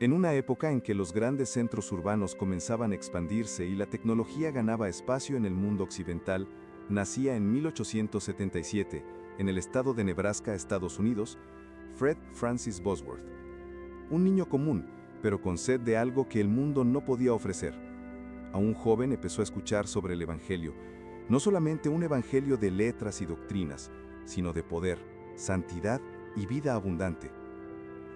En una época en que los grandes centros urbanos comenzaban a expandirse y la tecnología ganaba espacio en el mundo occidental, nacía en 1877, en el estado de Nebraska, Estados Unidos, Fred Francis Bosworth. Un niño común, pero con sed de algo que el mundo no podía ofrecer. Aún joven empezó a escuchar sobre el Evangelio, no solamente un evangelio de letras y doctrinas, sino de poder, santidad y vida abundante.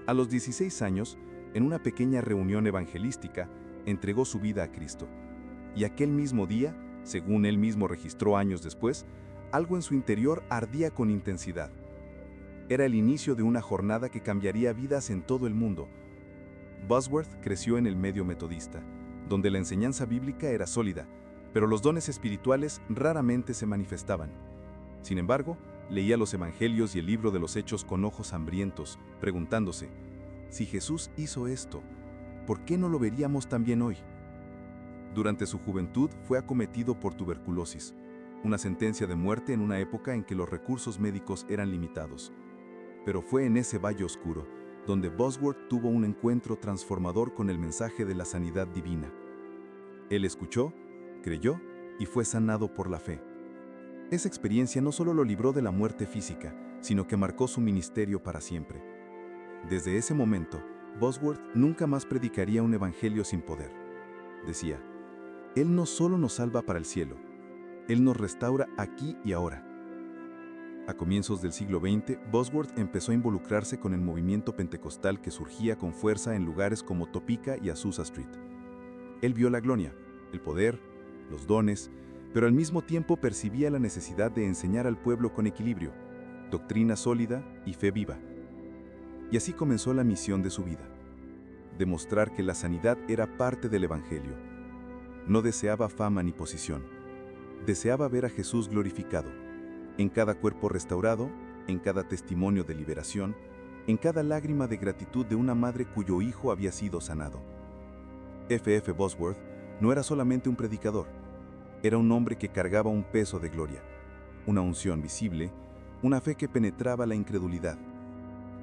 A los 16 años, en una pequeña reunión evangelística, entregó su vida a Cristo. Y aquel mismo día, según él mismo registró años después, algo en su interior ardía con intensidad. Era el inicio de una jornada que cambiaría vidas en todo el mundo. Bosworth creció en el medio metodista, donde la enseñanza bíblica era sólida, pero los dones espirituales raramente se manifestaban. Sin embargo, leía los evangelios y el libro de los Hechos con ojos hambrientos, preguntándose, si Jesús hizo esto, ¿por qué no lo veríamos también hoy? Durante su juventud fue acometido por tuberculosis, una sentencia de muerte en una época en que los recursos médicos eran limitados. Pero fue en ese valle oscuro donde Bosworth tuvo un encuentro transformador con el mensaje de la sanidad divina. Él escuchó, creyó y fue sanado por la fe. Esa experiencia no solo lo libró de la muerte física, sino que marcó su ministerio para siempre. Desde ese momento, Bosworth nunca más predicaría un evangelio sin poder. Decía, Él no solo nos salva para el cielo, Él nos restaura aquí y ahora. A comienzos del siglo XX, Bosworth empezó a involucrarse con el movimiento pentecostal que surgía con fuerza en lugares como Topeka y Azusa Street. Él vio la gloria, el poder, los dones, pero al mismo tiempo percibía la necesidad de enseñar al pueblo con equilibrio, doctrina sólida y fe viva. Y así comenzó la misión de su vida: demostrar que la sanidad era parte del Evangelio. No deseaba fama ni posición. Deseaba ver a Jesús glorificado, en cada cuerpo restaurado, en cada testimonio de liberación, en cada lágrima de gratitud de una madre cuyo hijo había sido sanado. F. Bosworth no era solamente un predicador, era un hombre que cargaba un peso de gloria, una unción visible, una fe que penetraba la incredulidad.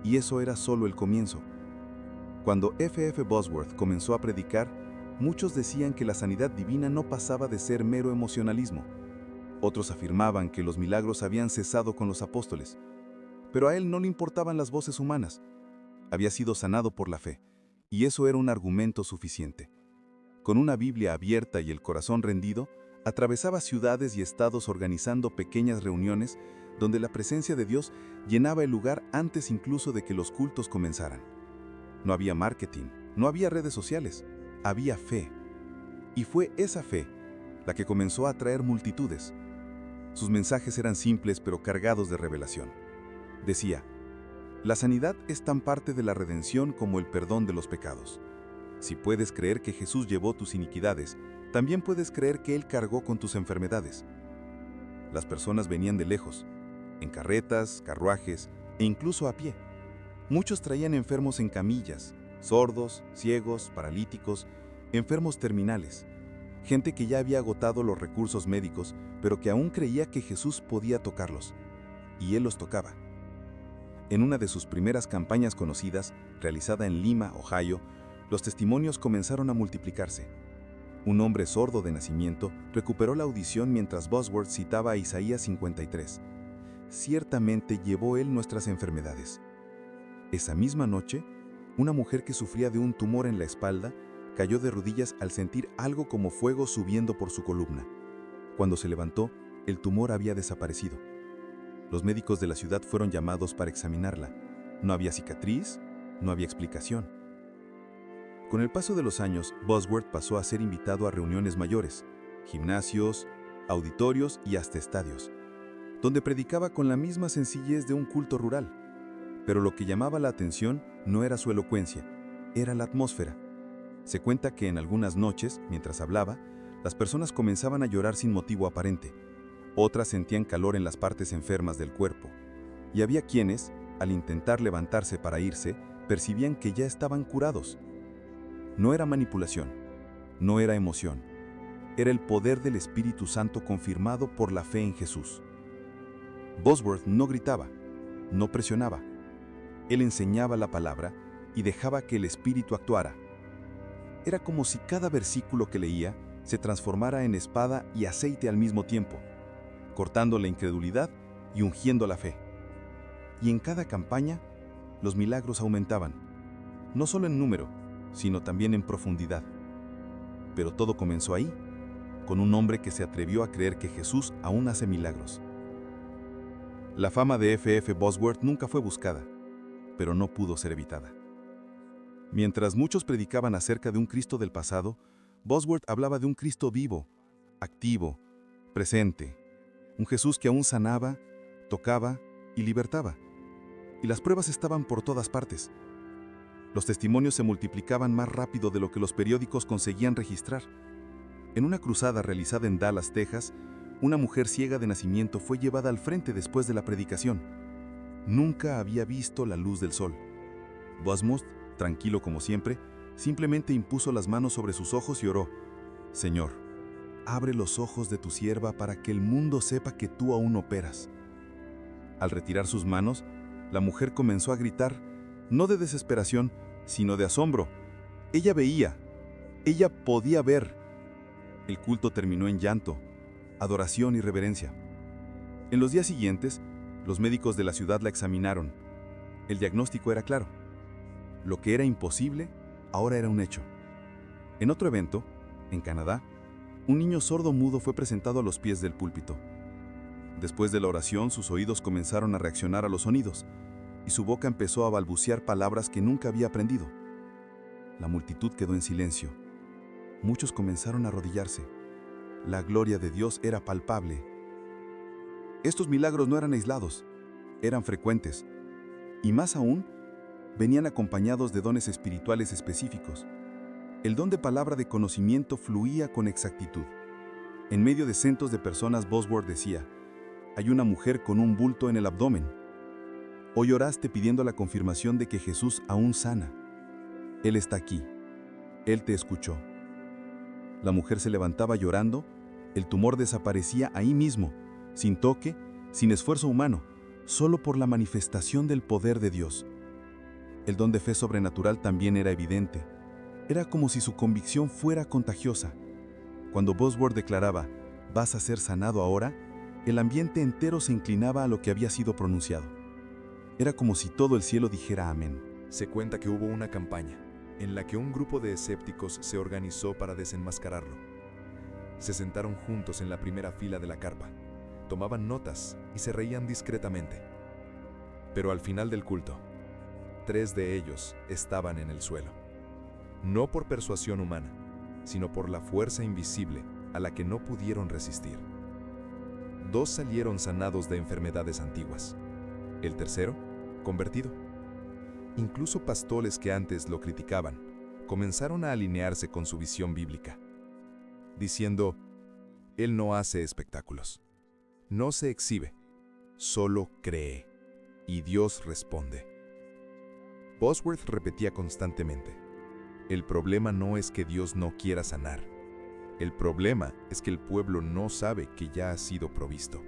Y eso era solo el comienzo. Cuando F. Bosworth comenzó a predicar, muchos decían que la sanidad divina no pasaba de ser mero emocionalismo. Otros afirmaban que los milagros habían cesado con los apóstoles. Pero a él no le importaban las voces humanas. Había sido sanado por la fe, y eso era un argumento suficiente. Con una Biblia abierta y el corazón rendido, atravesaba ciudades y estados organizando pequeñas reuniones donde la presencia de Dios llenaba el lugar antes incluso de que los cultos comenzaran. No había marketing, no había redes sociales, había fe. Y fue esa fe la que comenzó a atraer multitudes. Sus mensajes eran simples pero cargados de revelación. Decía, la sanidad es tan parte de la redención como el perdón de los pecados. Si puedes creer que Jesús llevó tus iniquidades, también puedes creer que Él cargó con tus enfermedades. Las personas venían de lejos, en carretas, carruajes e incluso a pie. Muchos traían enfermos en camillas, sordos, ciegos, paralíticos, enfermos terminales. Gente que ya había agotado los recursos médicos, pero que aún creía que Jesús podía tocarlos. Y Él los tocaba. En una de sus primeras campañas conocidas, realizada en Lima, Ohio, los testimonios comenzaron a multiplicarse. Un hombre sordo de nacimiento recuperó la audición mientras Bosworth citaba a Isaías 53. Ciertamente llevó Él nuestras enfermedades. Esa misma noche, una mujer que sufría de un tumor en la espalda cayó de rodillas al sentir algo como fuego subiendo por su columna. Cuando se levantó, el tumor había desaparecido. Los médicos de la ciudad fueron llamados para examinarla. No había cicatriz, no había explicación. Con el paso de los años, Bosworth pasó a ser invitado a reuniones mayores, gimnasios, auditorios y hasta estadios, donde predicaba con la misma sencillez de un culto rural. Pero lo que llamaba la atención no era su elocuencia, era la atmósfera. Se cuenta que en algunas noches, mientras hablaba, las personas comenzaban a llorar sin motivo aparente. Otras sentían calor en las partes enfermas del cuerpo. Y había quienes, al intentar levantarse para irse, percibían que ya estaban curados. No era manipulación, no era emoción. Era el poder del Espíritu Santo confirmado por la fe en Jesús. Bosworth no gritaba, no presionaba. Él enseñaba la palabra y dejaba que el Espíritu actuara. Era como si cada versículo que leía se transformara en espada y aceite al mismo tiempo, cortando la incredulidad y ungiendo la fe. Y en cada campaña, los milagros aumentaban, no solo en número, sino también en profundidad. Pero todo comenzó ahí, con un hombre que se atrevió a creer que Jesús aún hace milagros. La fama de F.F. Bosworth nunca fue buscada, pero no pudo ser evitada. Mientras muchos predicaban acerca de un Cristo del pasado, Bosworth hablaba de un Cristo vivo, activo, presente, un Jesús que aún sanaba, tocaba y libertaba. Y las pruebas estaban por todas partes. Los testimonios se multiplicaban más rápido de lo que los periódicos conseguían registrar. En una cruzada realizada en Dallas, Texas, una mujer ciega de nacimiento fue llevada al frente después de la predicación. Nunca había visto la luz del sol. Bosworth, tranquilo como siempre, simplemente impuso las manos sobre sus ojos y oró: «Señor, abre los ojos de tu sierva para que el mundo sepa que tú aún operas». Al retirar sus manos, la mujer comenzó a gritar, no de desesperación, sino de asombro. Ella veía, ella podía ver. El culto terminó en llanto, adoración y reverencia. En los días siguientes, los médicos de la ciudad la examinaron. El diagnóstico era claro. Lo que era imposible, ahora era un hecho. En otro evento, en Canadá, un niño sordo-mudo fue presentado a los pies del púlpito. Después de la oración, sus oídos comenzaron a reaccionar a los sonidos, y su boca empezó a balbucear palabras que nunca había aprendido. La multitud quedó en silencio. Muchos comenzaron a arrodillarse. La gloria de Dios era palpable. Estos milagros no eran aislados, eran frecuentes, y más aún, venían acompañados de dones espirituales específicos. El don de palabra de conocimiento fluía con exactitud. En medio de cientos de personas, Bosworth decía: «Hay una mujer con un bulto en el abdomen. Hoy oraste pidiendo la confirmación de que Jesús aún sana. Él está aquí. Él te escuchó». La mujer se levantaba llorando, el tumor desaparecía ahí mismo, sin toque, sin esfuerzo humano, solo por la manifestación del poder de Dios. El don de fe sobrenatural también era evidente. Era como si su convicción fuera contagiosa. Cuando Bosworth declaraba: «Vas a ser sanado ahora», el ambiente entero se inclinaba a lo que había sido pronunciado. Era como si todo el cielo dijera amén. Se cuenta que hubo una campaña en la que un grupo de escépticos se organizó para desenmascararlo. Se sentaron juntos en la primera fila de la carpa, tomaban notas y se reían discretamente. Pero al final del culto, 3 de ellos estaban en el suelo. No por persuasión humana, sino por la fuerza invisible a la que no pudieron resistir. 2 salieron sanados de enfermedades antiguas. El tercero, convertido. Incluso pastores que antes lo criticaban, comenzaron a alinearse con su visión bíblica, diciendo: «Él no hace espectáculos, no se exhibe, solo cree, y Dios responde». Bosworth repetía constantemente: «El problema no es que Dios no quiera sanar. El problema es que el pueblo no sabe que ya ha sido provisto».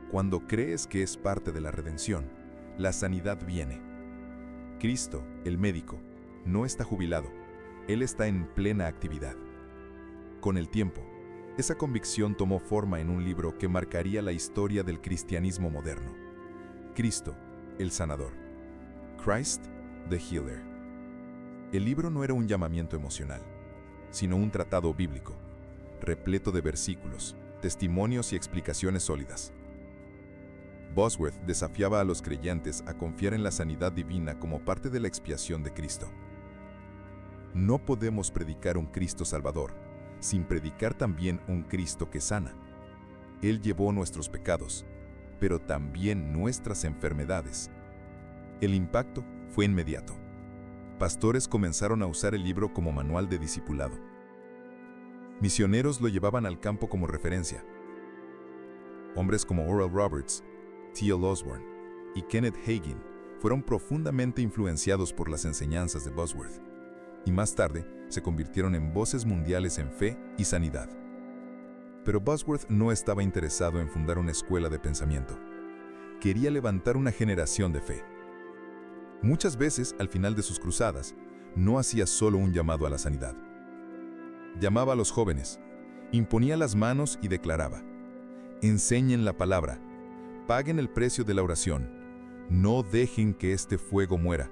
Cuando crees que es parte de la redención, la sanidad viene. Cristo, el médico, no está jubilado, Él está en plena actividad. Con el tiempo, esa convicción tomó forma en un libro que marcaría la historia del cristianismo moderno. Cristo, el sanador. Christ, the Healer. El libro no era un llamamiento emocional, sino un tratado bíblico, repleto de versículos, testimonios y explicaciones sólidas. Bosworth desafiaba a los creyentes a confiar en la sanidad divina como parte de la expiación de Cristo. No podemos predicar un Cristo salvador sin predicar también un Cristo que sana. Él llevó nuestros pecados, pero también nuestras enfermedades. El impacto fue inmediato. Pastores comenzaron a usar el libro como manual de discipulado. Misioneros lo llevaban al campo como referencia. Hombres como Oral Roberts, T.L. Osborne y Kenneth Hagin fueron profundamente influenciados por las enseñanzas de Bosworth, y más tarde se convirtieron en voces mundiales en fe y sanidad. Pero Bosworth no estaba interesado en fundar una escuela de pensamiento. Quería levantar una generación de fe. Muchas veces, al final de sus cruzadas, no hacía solo un llamado a la sanidad. Llamaba a los jóvenes, imponía las manos y declaraba: enseñen la palabra, paguen el precio de la oración, no dejen que este fuego muera.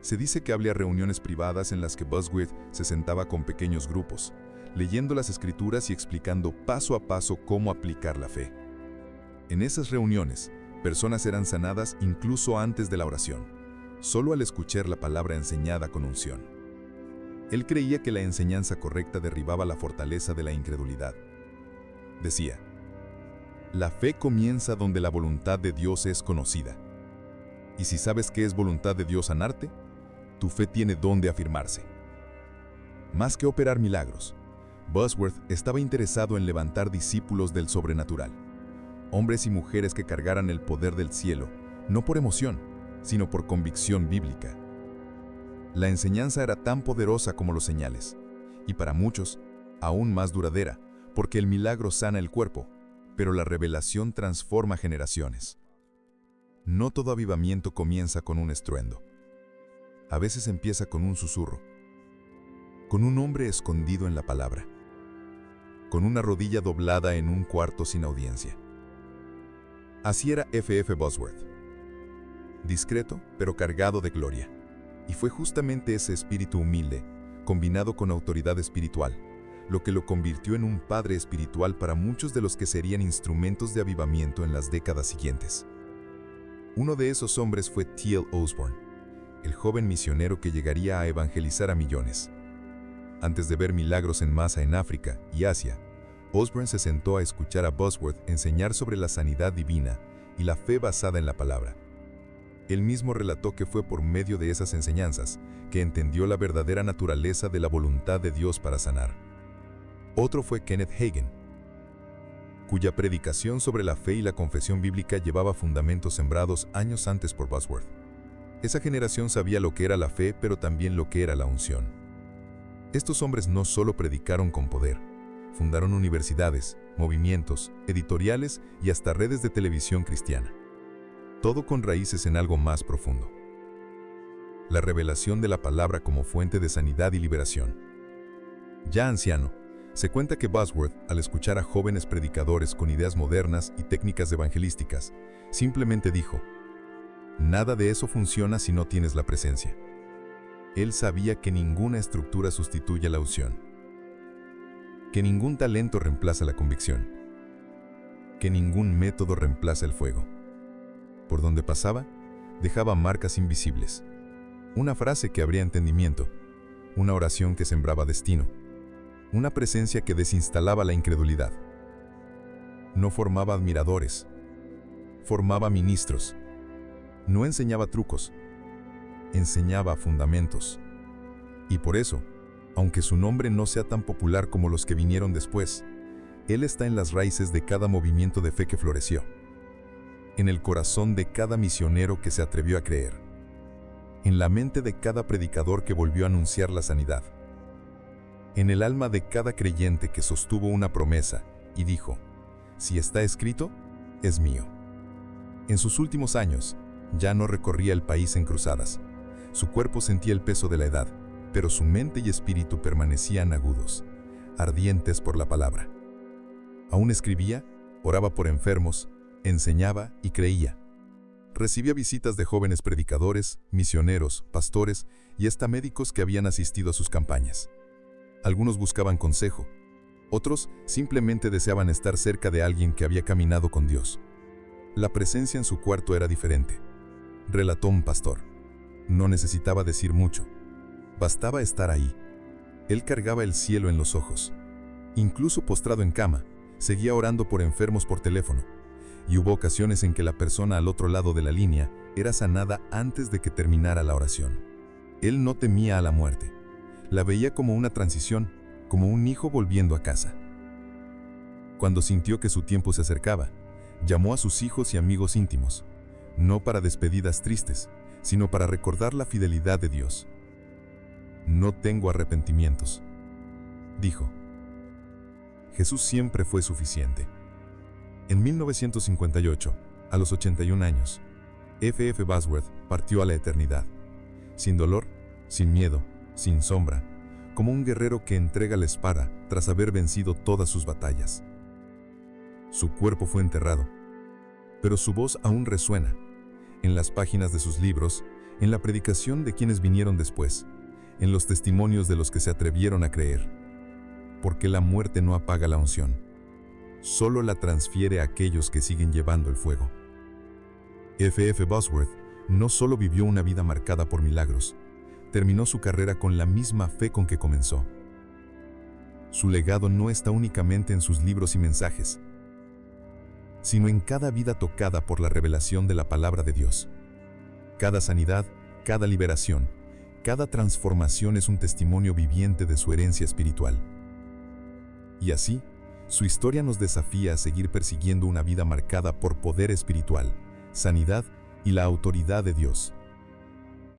Se dice que había reuniones privadas en las que Bosworth se sentaba con pequeños grupos, leyendo las escrituras y explicando paso a paso cómo aplicar la fe. En esas reuniones, personas eran sanadas incluso antes de la oración, solo al escuchar la palabra enseñada con unción. Él creía que la enseñanza correcta derribaba la fortaleza de la incredulidad. Decía: la fe comienza donde la voluntad de Dios es conocida. Y si sabes que es voluntad de Dios sanarte, tu fe tiene dónde afirmarse. Más que operar milagros, Bosworth estaba interesado en levantar discípulos del sobrenatural, hombres y mujeres que cargaran el poder del cielo, no por emoción, sino por convicción bíblica. La enseñanza era tan poderosa como los señales, y para muchos, aún más duradera, porque el milagro sana el cuerpo, pero la revelación transforma generaciones. No todo avivamiento comienza con un estruendo. A veces empieza con un susurro, con un hombre escondido en la palabra, con una rodilla doblada en un cuarto sin audiencia. Así era F.F. Bosworth, discreto pero cargado de gloria. Y fue justamente ese espíritu humilde, combinado con autoridad espiritual, lo que lo convirtió en un padre espiritual para muchos de los que serían instrumentos de avivamiento en las décadas siguientes. Uno de esos hombres fue T.L. Osborne, el joven misionero que llegaría a evangelizar a millones. Antes de ver milagros en masa en África y Asia, Osborne se sentó a escuchar a Bosworth enseñar sobre la sanidad divina y la fe basada en la palabra. Él mismo relató que fue por medio de esas enseñanzas que entendió la verdadera naturaleza de la voluntad de Dios para sanar. Otro fue Kenneth Hagin, cuya predicación sobre la fe y la confesión bíblica llevaba fundamentos sembrados años antes por Bosworth. Esa generación sabía lo que era la fe, pero también lo que era la unción. Estos hombres no solo predicaron con poder, fundaron universidades, movimientos, editoriales y hasta redes de televisión cristiana. Todo con raíces en algo más profundo: la revelación de la palabra como fuente de sanidad y liberación. Ya anciano, se cuenta que Bosworth, al escuchar a jóvenes predicadores con ideas modernas y técnicas evangelísticas, simplemente dijo: nada de eso funciona si no tienes la presencia. Él sabía que ninguna estructura sustituye la unción, que ningún talento reemplaza la convicción, que ningún método reemplaza el fuego. Por donde pasaba, dejaba marcas invisibles. Una frase que abría entendimiento, una oración que sembraba destino, una presencia que desinstalaba la incredulidad. No formaba admiradores, formaba ministros. No enseñaba trucos, enseñaba fundamentos. Y por eso, aunque su nombre no sea tan popular como los que vinieron después, él está en las raíces de cada movimiento de fe que floreció, en el corazón de cada misionero que se atrevió a creer, en la mente de cada predicador que volvió a anunciar la sanidad, en el alma de cada creyente que sostuvo una promesa y dijo: si está escrito, es mío. En sus últimos años, ya no recorría el país en cruzadas. Su cuerpo sentía el peso de la edad, pero su mente y espíritu permanecían agudos, ardientes por la palabra. Aún escribía, oraba por enfermos, enseñaba y creía. Recibía visitas de jóvenes predicadores, misioneros, pastores y hasta médicos que habían asistido a sus campañas. Algunos buscaban consejo, otros simplemente deseaban estar cerca de alguien que había caminado con Dios. La presencia en su cuarto era diferente, relató un pastor. No necesitaba decir mucho, bastaba estar ahí. Él cargaba el cielo en los ojos. Incluso postrado en cama, seguía orando por enfermos por teléfono. Y hubo ocasiones en que la persona al otro lado de la línea era sanada antes de que terminara la oración. Él no temía a la muerte. La veía como una transición, como un hijo volviendo a casa. Cuando sintió que su tiempo se acercaba, llamó a sus hijos y amigos íntimos, no para despedidas tristes, sino para recordar la fidelidad de Dios. No tengo arrepentimientos, dijo. Jesús siempre fue suficiente. En 1958, a los 81 años, F. F. Bosworth partió a la eternidad, sin dolor, sin miedo, sin sombra, como un guerrero que entrega la espada tras haber vencido todas sus batallas. Su cuerpo fue enterrado, pero su voz aún resuena, en las páginas de sus libros, en la predicación de quienes vinieron después, en los testimonios de los que se atrevieron a creer. Porque la muerte no apaga la unción, solo la transfiere a aquellos que siguen llevando el fuego. F. F. Bosworth no solo vivió una vida marcada por milagros, terminó su carrera con la misma fe con que comenzó. Su legado no está únicamente en sus libros y mensajes, sino en cada vida tocada por la revelación de la palabra de Dios. Cada sanidad, cada liberación, cada transformación es un testimonio viviente de su herencia espiritual. Y así, su historia nos desafía a seguir persiguiendo una vida marcada por poder espiritual, sanidad y la autoridad de Dios.